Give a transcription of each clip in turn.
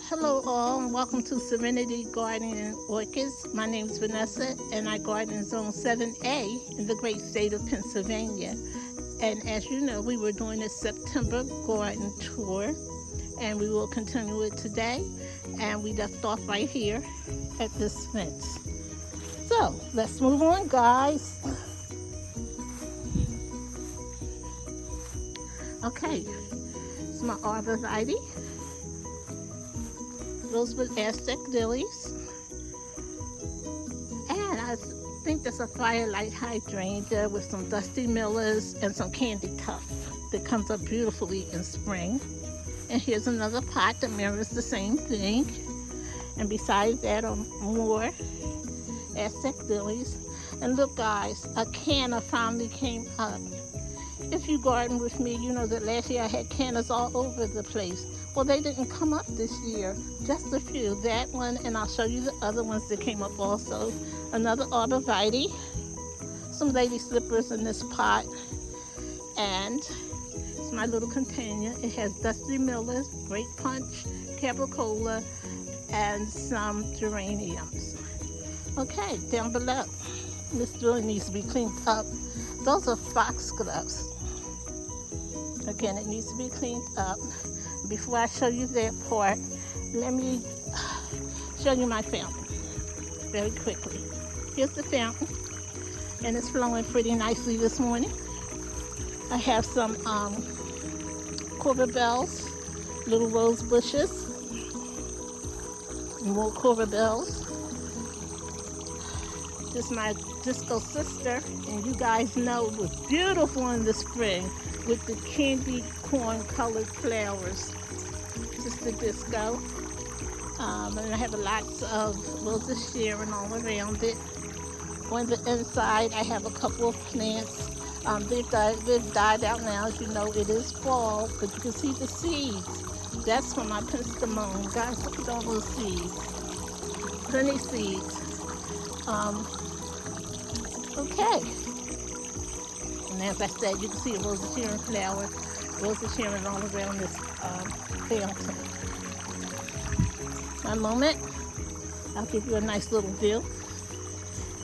Hello all and welcome to Serenity Gardening and Orchids. My name is Vanessa and I garden in Zone 7A in the great state of Pennsylvania. And as you know, we were doing a September garden tour and we will continue it today. And we left off right here at this fence. So let's move on, guys. Okay, it's my arborvitae. Those with Aztec lilies, and I think there's a firelight hydrangea with some dusty millers and some candy tuft that comes up beautifully in spring. And here's another pot that mirrors the same thing, and beside that are more Aztec lilies. And look guys, a canna finally came up. If you garden with me, you know that last year I had cannas all over the place. Well, they didn't come up this year, just a few. That one, and I'll show you the other ones that came up also. Another arborvitae, some lady slippers in this pot, and it's my little container. It has dusty millers, grape punch, capricola, and some geraniums. Okay, down below, this really needs to be cleaned up. Those are foxgloves. Again, it needs to be cleaned up. Before I show you that part, let me show you my fountain very quickly. Here's the fountain, and it's flowing pretty nicely this morning. I have some corbels, little rose bushes, more corbels. This is my disco sister, and you guys know it was beautiful in the spring with the candy corn colored flowers. Sister Disco. And I have lots of roses sharing all around it. On the inside, I have a couple of plants. They've died out now. As you know, it is fall, but you can see the seeds. That's from my penstemon. Guys, look at all those seeds. Plenty seeds. Okay. And as I said, you can see a roses sharing flower. Roses sharing all around this fountain. One moment, I'll give you a nice little view,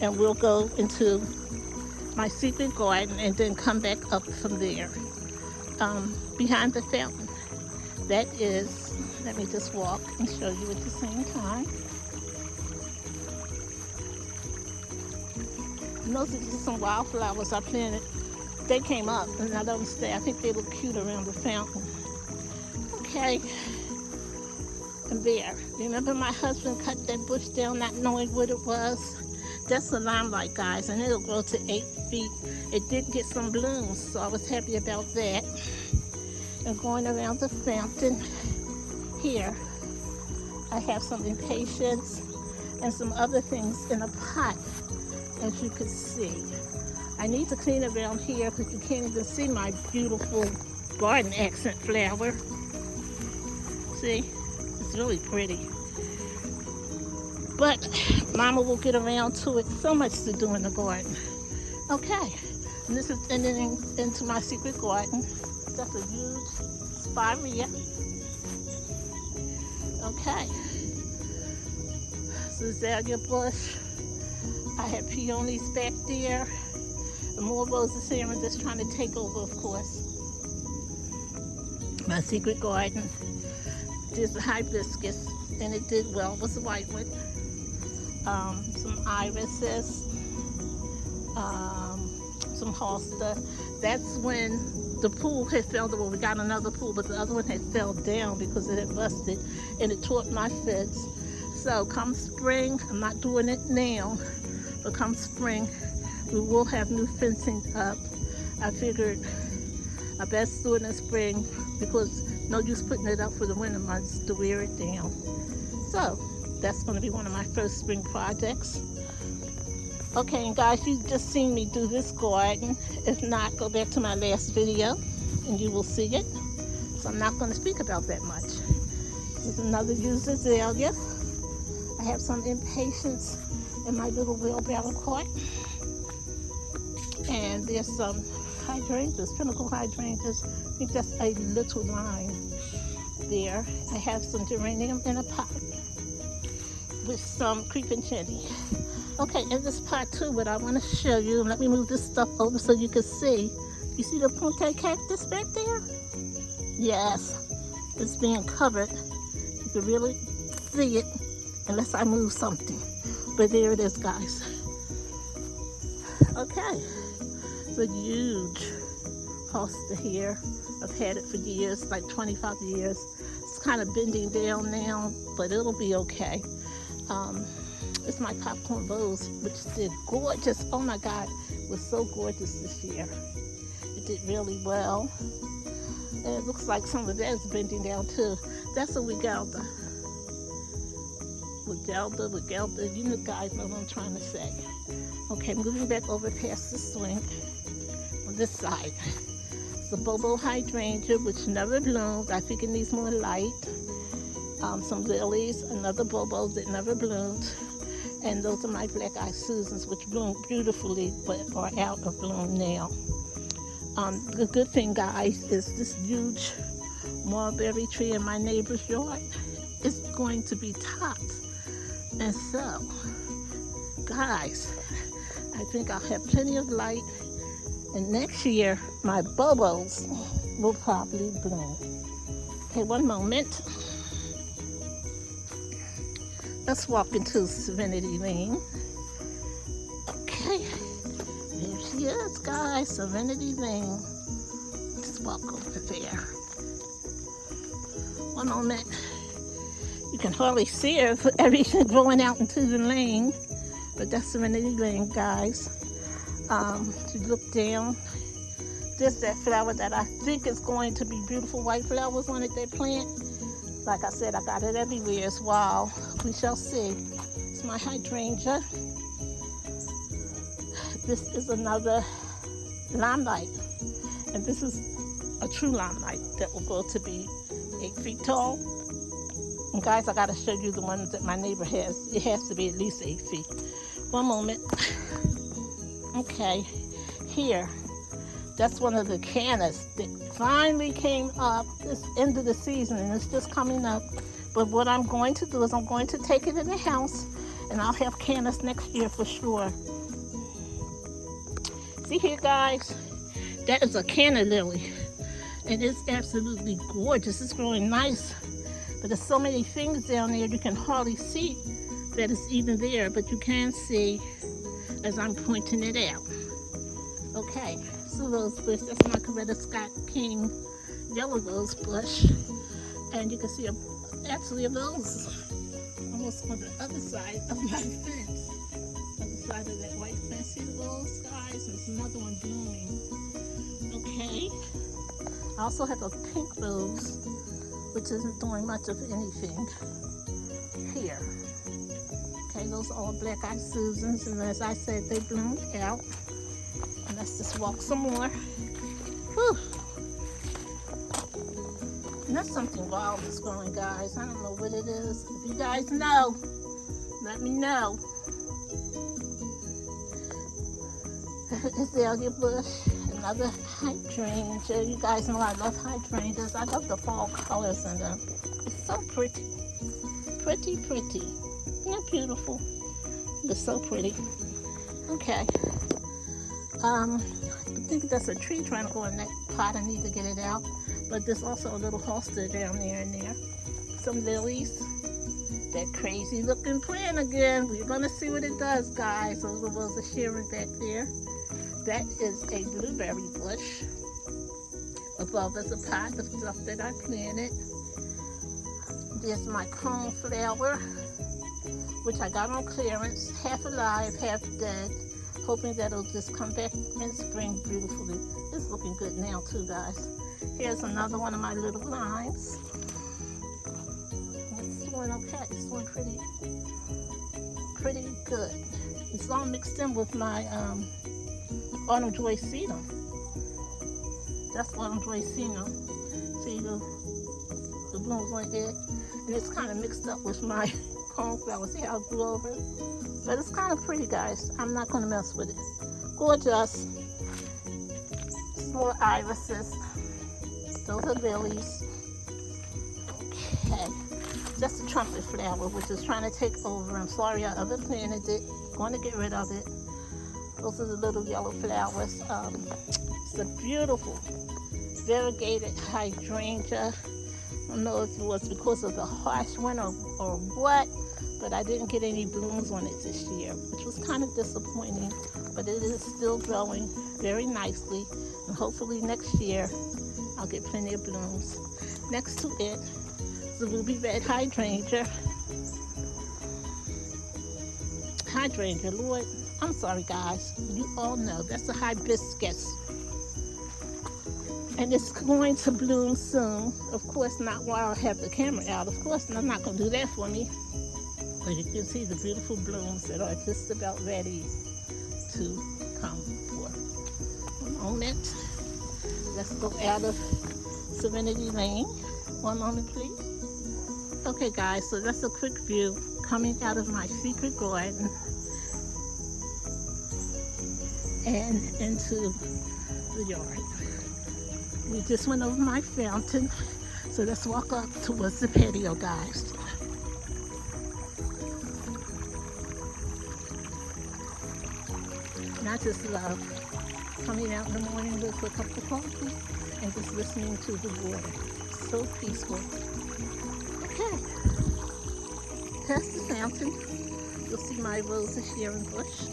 and we'll go into my secret garden and then come back up from there. Behind the fountain, that is, let me just walk and show you at the same time. And those are just some wildflowers I planted. They came up and I let them stay. I think they look cute around the fountain. Okay. And there. Remember my husband cut that bush down not knowing what it was? That's a limelight, guys, and it'll grow to 8 feet. It did get some blooms, so I was happy about that. And going around the fountain here, I have some impatiens and some other things in a pot, as you can see. I need to clean around here because you can't even see my beautiful garden accent flower. See, it's really pretty. But Mama will get around to it. So much to do in the garden. Okay, and this is ending into my secret garden. That's a huge spirea. Okay, azalea bush. I have peonies back there. The more roses here, I'm just trying to take over, of course. My secret garden. There's a hibiscus, and it did well. It was a white one. Some irises, some hosta. That's when the pool had fell down. Well, we got another pool, but the other one had fell down because it had busted, and it tore my fence. So come spring, I'm not doing it now, but come spring, we will have new fencing up. I figured I best do it in spring because no use putting it up for the winter months to wear it down. So that's going to be one of my first spring projects. Okay, and guys, you've just seen me do this garden. If not, go back to my last video and you will see it. So I'm not going to speak about that much. There's another used azalea. I have some impatiens in my little wheelbarrow cart. And there's some hydrangeas, pinnacle hydrangeas. I think that's a little lime. there. I have some geranium in a pot with some creeping jenny. Okay, in this pot too, what I want to show you, let me move this stuff over so you can see. You see the ponte cactus back there? Yes, it's being covered. You can really see it unless I move something. But there it is, guys. Okay, it's a huge hosta here. I've had it for years, like 25 years. It's kind of bending down now, but it'll be okay. It's my popcorn bowls, which did gorgeous. Oh my God, it was so gorgeous this year. It did really well. And it looks like some of that is bending down too. That's a Wigelda. Wigelda, you know, guys know what I'm trying to say. Okay, moving back over past the swing on this side. It's a Bobo hydrangea, which never bloomed. I think it needs more light. Some lilies, another Bobo that never bloomed. And those are my black-eyed Susans, which bloom beautifully, but are out of bloom now. The good thing, guys, is this huge mulberry tree in my neighbor's yard is going to be topped. And so, guys, I think I'll have plenty of light. And next year, my Bobos will probably bloom. Okay, one moment. Let's walk into Serenity Lane. Okay, there she is, guys, Serenity Lane. Let's walk over there. One moment. You can hardly see her for everything going out into the lane, but that's Serenity Lane, guys. To look down, there's that flower that I think is going to be beautiful white flowers on it, that plant. Like I said, I got it everywhere as well. We shall see. It's my hydrangea. This is another limelight. And this is a true limelight that will grow to be 8 feet tall. And guys, I gotta show you the ones that my neighbor has. It has to be at least 8 feet. One moment. Okay, here. That's one of the cannas that finally came up this end of the season, and it's just coming up. But what I'm going to do is I'm going to take it in the house, and I'll have cannas next year for sure. See here, guys? That is a canna lily, and it's absolutely gorgeous. It's growing nice, but there's so many things down there you can hardly see that it's even there, but you can see as I'm pointing it out. Okay. Rose bush, that's my Coretta Scott King yellow rose bush, and you can see actually a rose almost on the other side of my fence, other side of that white fence. See the rose, guys? And there's another one blooming. Okay, I also have a pink rose, which isn't doing much of anything here. Okay, those are all black-eyed Susans, and as I said, they bloomed out. Let's just walk some more. Whew. And that's something wild that's growing, guys. I don't know what it is. If you guys know, let me know. Azalea bush, another hydrangea. You guys know I love hydrangeas. I love the fall colors in them. It's so pretty. Pretty, pretty. Isn't that beautiful? It's so pretty. Okay. I think that's a tree trying to go in that pot. I need to get it out. But there's also a little hosta down there and there. Some lilies. That crazy looking plant again. We're going to see what it does, guys. Those are those are sharing back there. That is a blueberry bush. Above is a pot of stuff that I planted. There's my coneflower, which I got on clearance. Half alive, half dead. Hoping that it'll just come back in spring beautifully. It's looking good now too, guys. Here's another one of my little limes. It's doing okay. It's doing pretty good. It's all mixed in with my autumn joy sedum. That's autumn joy sedum. See the blooms like that, and it's kind of mixed up with my coneflower. See how it grew over? But it's kind of pretty, guys. I'm not going to mess with it. Gorgeous. Small irises. Those are lilies. Okay, that's the trumpet flower, which is trying to take over. I'm sorry I other planted it. Going to get rid of it. Those are the little yellow flowers. It's a beautiful variegated hydrangea. I don't know if it was because of the harsh winter or what, but I didn't get any blooms on it this year, which was kind of disappointing, but it is still growing very nicely, and hopefully next year I'll get plenty of blooms. Next to it is the ruby red hydrangea. Hydrangea, Lord, I'm sorry guys, you all know that's a hibiscus. And it's going to bloom soon. Of course, not while I have the camera out. Of course, I'm not going to do that for me. But you can see the beautiful blooms that are just about ready to come forth. One moment. Let's go out of Serenity Lane. One moment, please. Okay, guys, so that's a quick view coming out of my secret garden and into the yard. We just went over my fountain, so let's walk up towards the patio, guys. And I just love coming out in the morning with a cup of coffee and just listening to the water. So peaceful. Okay, past the fountain, you'll see my rose of Sharon bush.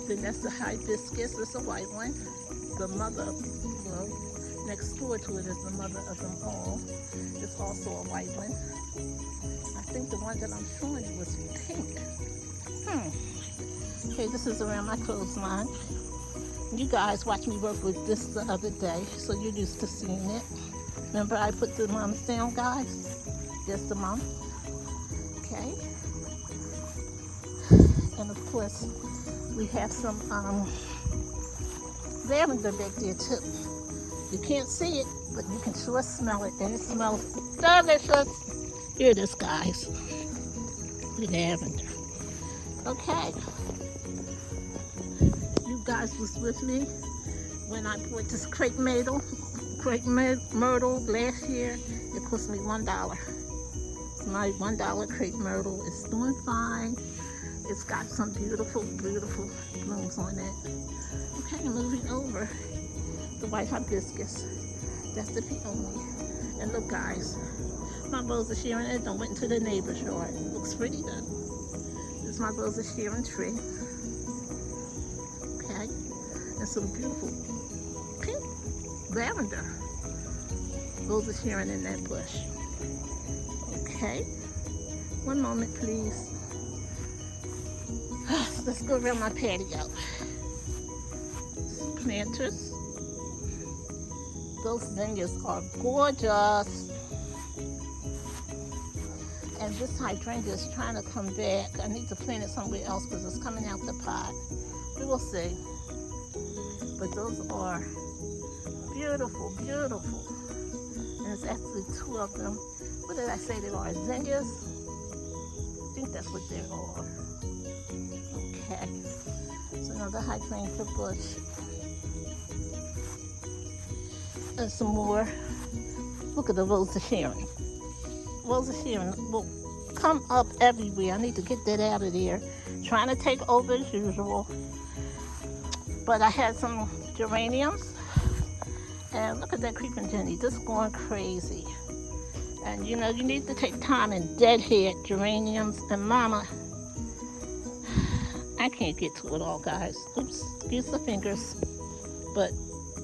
Then that's the hibiscus, it's a white one. The mother, well, next door to it is the mother of them all. It's also a white one. I think the one that I'm showing you was pink. Okay, this is around my clothesline. You guys watched me work with this the other day, so you're used to seeing it. Remember I put the mums down, guys? There's the mum. Okay. And of course, we have some lavender back there too. You can't see it, but you can sure smell it, and it smells delicious. Here it is, guys. The lavender. Okay. You guys was with me when I bought this crepe myrtle last year. It cost me $1. My $1 crepe myrtle is doing fine. It's got some beautiful, beautiful blooms on it. Okay, moving over. The white hibiscus. That's the peony. And look, guys, my rose of Sharon and I went into the neighbor's yard. It looks pretty though. This is my rose of Sharon tree. Okay, and some beautiful pink lavender. Rose of Sharon in that bush. Okay, one moment, please. Let's go around my patio. Some planters. Those zinnias are gorgeous. And this hydrangea is trying to come back. I need to plant it somewhere else because it's coming out the pot. We will see. But those are beautiful, beautiful. And it's actually two of them. What did I say they are? Zinnias? I think that's what they are. Okay. So another hydrangea bush. And some more. Look at the rose of Sharon. Rose of Sharon will come up everywhere. I need to get that out of there. Trying to take over as usual. But I had some geraniums. And look at that creeping Jenny, just going crazy. And you know, you need to take time and deadhead geraniums. And mama, I can't get to it all, guys. Oops, excuse the fingers. But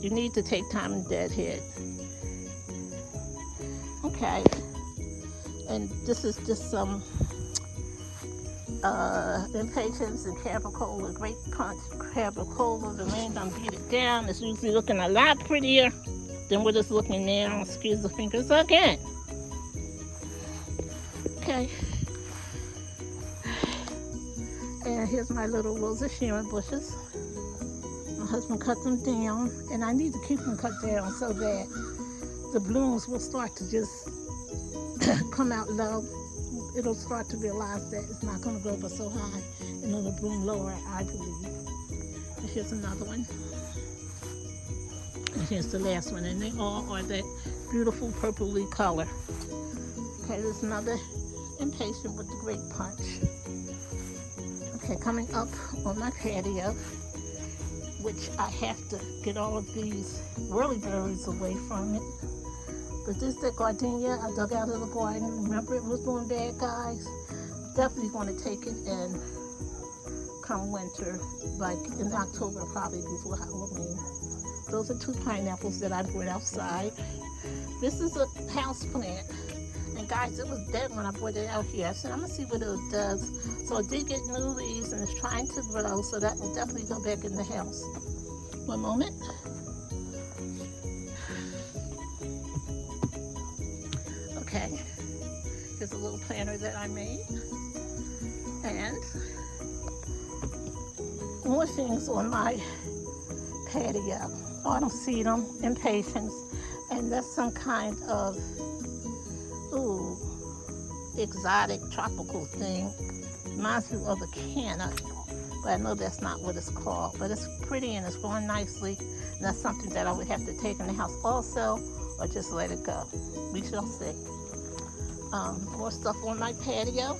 you need to take time and deadhead. Okay. And this is just some impatiens and capricola, grape punch, capricola. The rain done beat it down. It's usually looking a lot prettier than what it's looking now. Excuse the fingers again. Okay. And here's my little rose of Sharon bushes. My husband cut them down, and I need to keep them cut down so that the blooms will start to just come out low. It'll start to realize that it's not going to go up so high, and it'll bloom lower, I believe. And here's another one. And here's the last one, and they all are that beautiful purpley color. Okay, there's another impatient with the great punch. Okay, coming up on my patio, which I have to get all of these whirlyberries away from it. But this is the gardenia I dug out of the garden. Remember it was doing bad, guys? Definitely going to take it in come winter, like in October, probably before Halloween. Those are 2 pineapples that I brought outside. This is a house plant. And guys, it was dead when I brought it out here. I said, I'm going to see what it does. So it did get new leaves and it's trying to grow, so that will definitely go back in the house. One moment. Okay, here's a little planter that I made. And more things on my patio. Autumn sedum, impatiens, and that's some kind of exotic tropical thing. Reminds me of a canna, but I know that's not what it's called. But it's pretty and it's growing nicely, and that's something that I would have to take in the house also, or just let it go. We shall see. More stuff on my patio.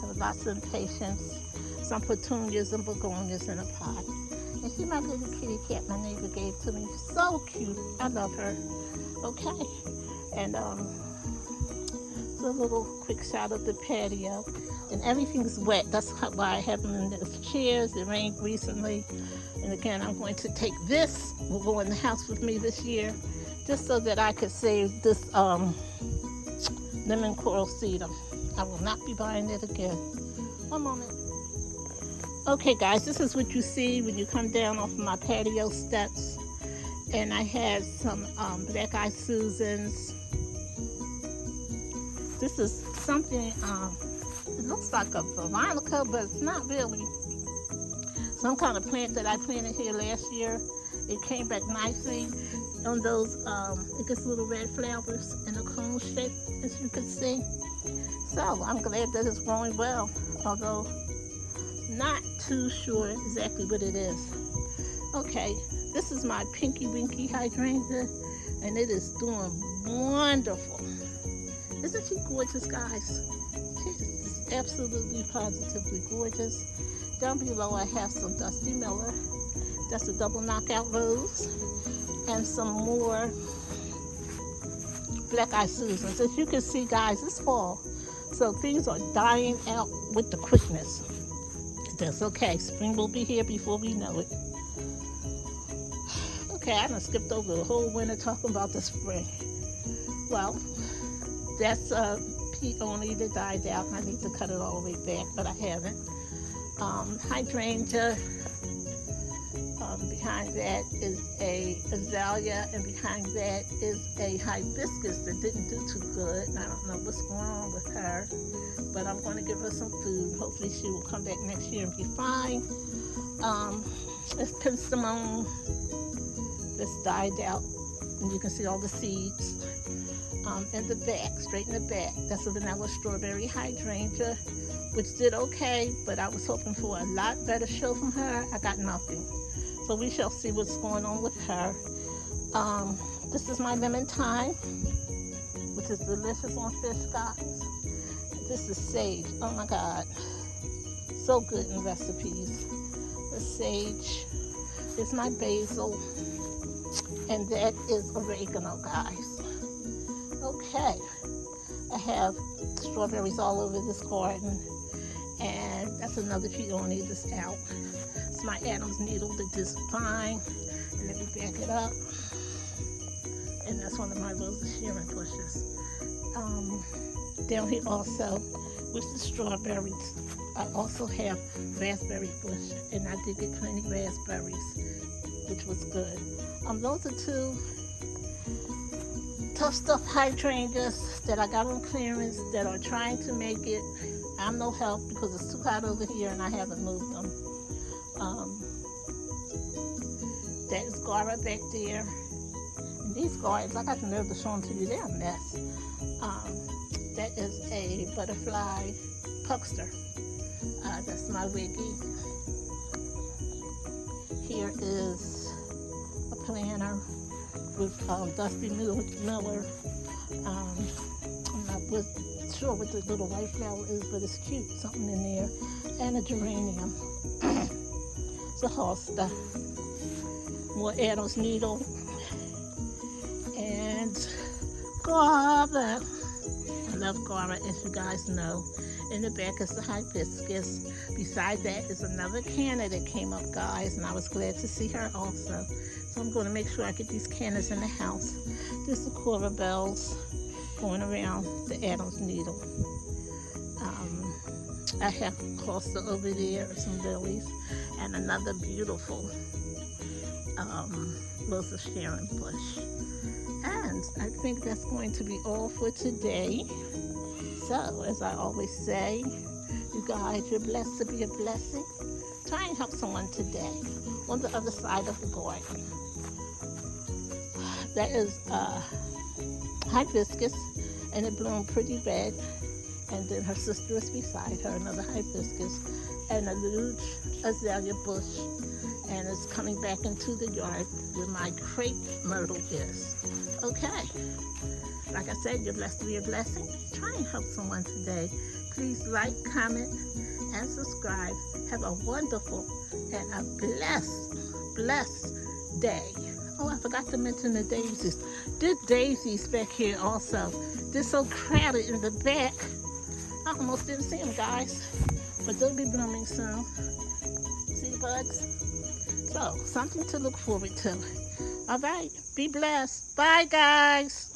Have lots of impatiens, some petunias and begonias in a pot. And see my little kitty cat my neighbor gave to me. So cute. I love her. Okay. And it's a little quick shot of the patio. And everything's wet. That's why I have them in the chairs. It rained recently. And again, I'm going to take this. Will go in the house with me this year, just so that I could save this lemon coral sedum. I will not be buying it again. One moment. Okay, guys, this is what you see when you come down off of my patio steps. And I had some black eyed Susans. This is something, it looks like a veronica, but it's not really. Some kind of plant that I planted here last year. It came back nicely on those, it gets little red flowers in a cone shape, as you can see. So I'm glad that it's growing well, although not too sure exactly what it is. Okay, this is my Pinky Winky hydrangea, and it is doing wonderful. Isn't she gorgeous, guys? She is absolutely, positively gorgeous. Down below I have some Dusty Miller. That's a double knockout rose. And some more black eyed Susans. As you can see, guys, it's fall. So things are dying out with the quickness. That's okay. Spring will be here before we know it. Okay, I done skipped over the whole winter talking about the spring. Well, that's a peony that died out, and I need to cut it all the way back, but I haven't. Hydrangea. Behind that is a azalea, and behind that is a hibiscus that didn't do too good. And I don't know what's going on with her, but I'm going to give her some food. Hopefully she will come back next year and be fine. It's penstemon that's died out, and you can see all the seeds. In the back, straight in the back, that's a vanilla strawberry hydrangea, which did okay, but I was hoping for a lot better show from her. I got nothing. So we shall see what's going on with her. This is my lemon thyme, which is delicious on fish, guys. This is sage. Oh my God. So good in recipes. The sage is my basil, and that is oregano, guys. Okay. I have strawberries all over this garden, and that's another peony that's out. It's my Adam's needle that is fine, and let me back it up. And that's one of my Rosa Sharon bushes. Down here also, with the strawberries, I also have raspberry bush, and I did get plenty raspberries, which was good. Those are 2 tough stuff hydrangeas that I got on clearance that are trying to make it. I'm no help because it's too hot over here and I haven't moved them. That is Gara back there. And these gardens, I got the nerve to show them to you, they're a mess. That is a butterfly puckster. That's my wiggy. Here is a planter with Dusty Miller. I'm not sure what the little white flower is, but it's cute, something in there. And a geranium. It's a hosta. More Adam's needle. And guava. I love guava, as you guys know. In the back is the hibiscus. Beside that is another canna that came up, guys, and I was glad to see her also. So I'm going to make sure I get these cannas in the house. There's the coral bells going around the Adam's needle. I have cluster over there, some lilies, and another beautiful Rose of Sharon bush. And I think that's going to be all for today. So, as I always say, you guys, you're blessed to be a blessing. Try and help someone today on the other side of the garden. That is hibiscus, and it bloomed pretty red. And then her sister is beside her, another hibiscus, and a huge azalea bush. And it's coming back into the yard where my crepe myrtle is. Okay. Like I said, you're blessed to be a blessing. Try and help someone today. Please like, comment, and subscribe. Have a wonderful and a blessed day. Oh, I forgot to mention the daisies. There's daisies back here also. They're so crowded in the back. I almost didn't see them, guys. But they'll be blooming soon. See the buds? So, something to look forward to. All right. Be blessed. Bye, guys.